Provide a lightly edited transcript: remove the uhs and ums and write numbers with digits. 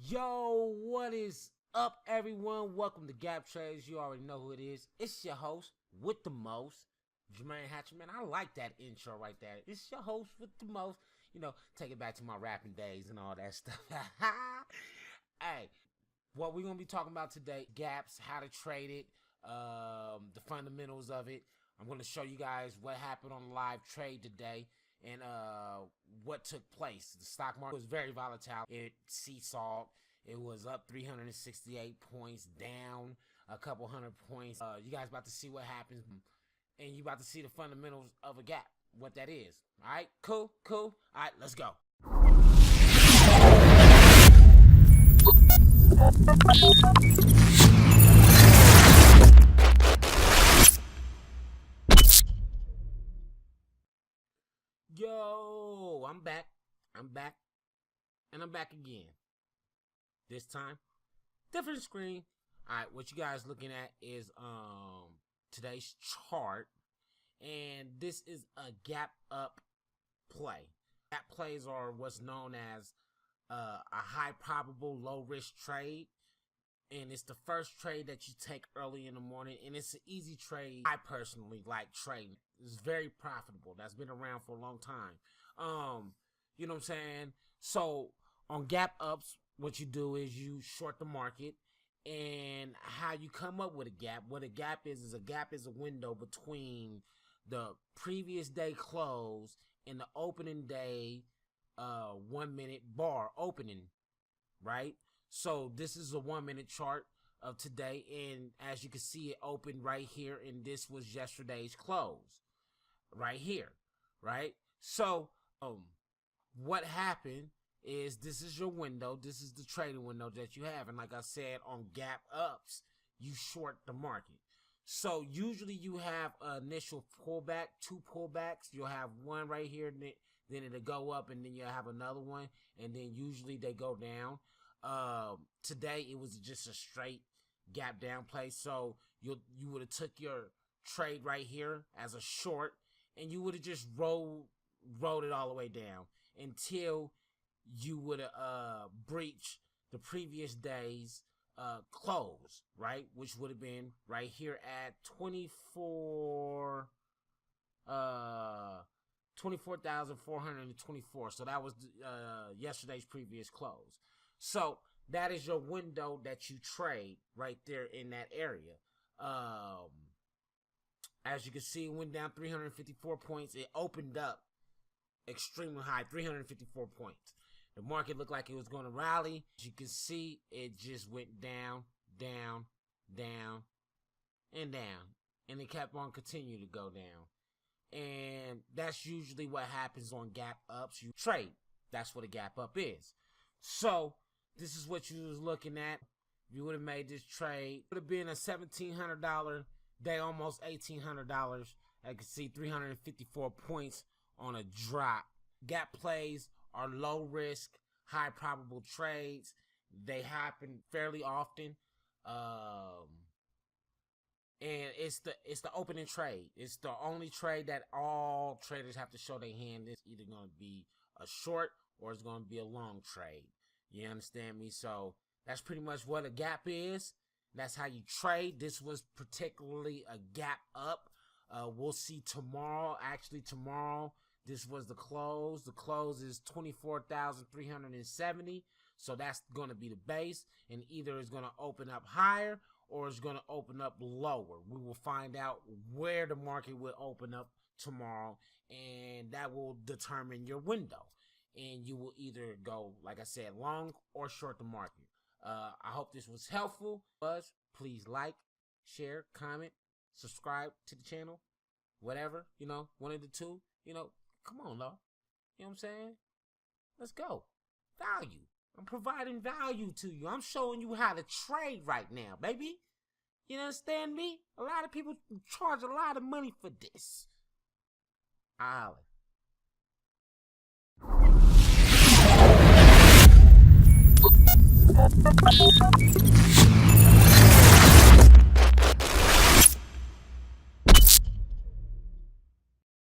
Yo, what is up, everyone? Welcome to Gap Trades. You already know who it is. It's your host with the most, Jermaine. Man, I like that intro right there. It's your host with the most. You know, take it back to my rapping days and all that stuff. Hey, what we're gonna be talking about today: gaps, how to trade it, the fundamentals of it. I'm gonna show you guys what happened on the live trade today. And what took place. The stock market was very volatile. It seesawed. It was up 368 points, down a couple hundred points. You guys about to see what happens, and you about to see the fundamentals of a gap, what that is. All right, cool. All right, let's go. Yo, I'm back, and I'm back again. This time, different screen. All right, what you guys looking at is today's chart, and this is a gap up play. Gap plays are what's known as a high probable, low risk trade, and it's the first trade that you take early in the morning, and it's an easy trade. I personally like trading. It's very profitable. That's been around for a long time. You know what I'm saying? So on gap ups, what you do is you short the market, and how you come up with a gap. What a gap is a window between the previous day close and the opening day 1 minute bar opening, right? So this is a 1 minute chart of today, and as you can see, it opened right here, and this was yesterday's close right here, right? So what happened is this is your window. This is the trading window that you have, and like I said, on gap ups, you short the market. So usually you have an initial pullback, two pullbacks. You'll have one right here, then it'll go up, and then you'll have another one, and then usually they go down. Today it was just a straight gap down play. So you would have took your trade right here as a short, and you would have just rolled it all the way down until you would have breached the previous day's close, right? Which would have been right here at 24,424. So that was yesterday's previous close. So that is your window that you trade right there in that area. As you can see, it went down 354 points. It opened up extremely high, 354 points. The market looked like it was going to rally. As you can see, it just went down, and it kept on continuing to go down. And that's usually what happens on gap ups. You trade. That's what a gap up is. So this is what you was looking at. If you would have made this trade, it would have been a $1,700 day, almost $1,800. I can see 354 points on a drop. Gap plays are low risk, high probable trades. They happen fairly often. And it's the opening trade. It's the only trade that all traders have to show their hand. It's either going to be a short or it's going to be a long trade. You understand me? So that's pretty much what a gap is. That's how you trade. This was particularly a gap up. We'll see tomorrow. Actually, tomorrow, this was the close. The close is 24,370. So that's going to be the base. And either it's going to open up higher or it's going to open up lower. We will find out where the market will open up tomorrow, and that will determine your window. And you will either go, like I said, long or short the market. I hope this was helpful. Please like, share, comment, subscribe to the channel, whatever, one of the two, come on, Lord. You know what I'm saying? Let's go. Value. I'm providing value to you. I'm showing you how to trade right now, baby. You understand me? A lot of people charge a lot of money for this. I'll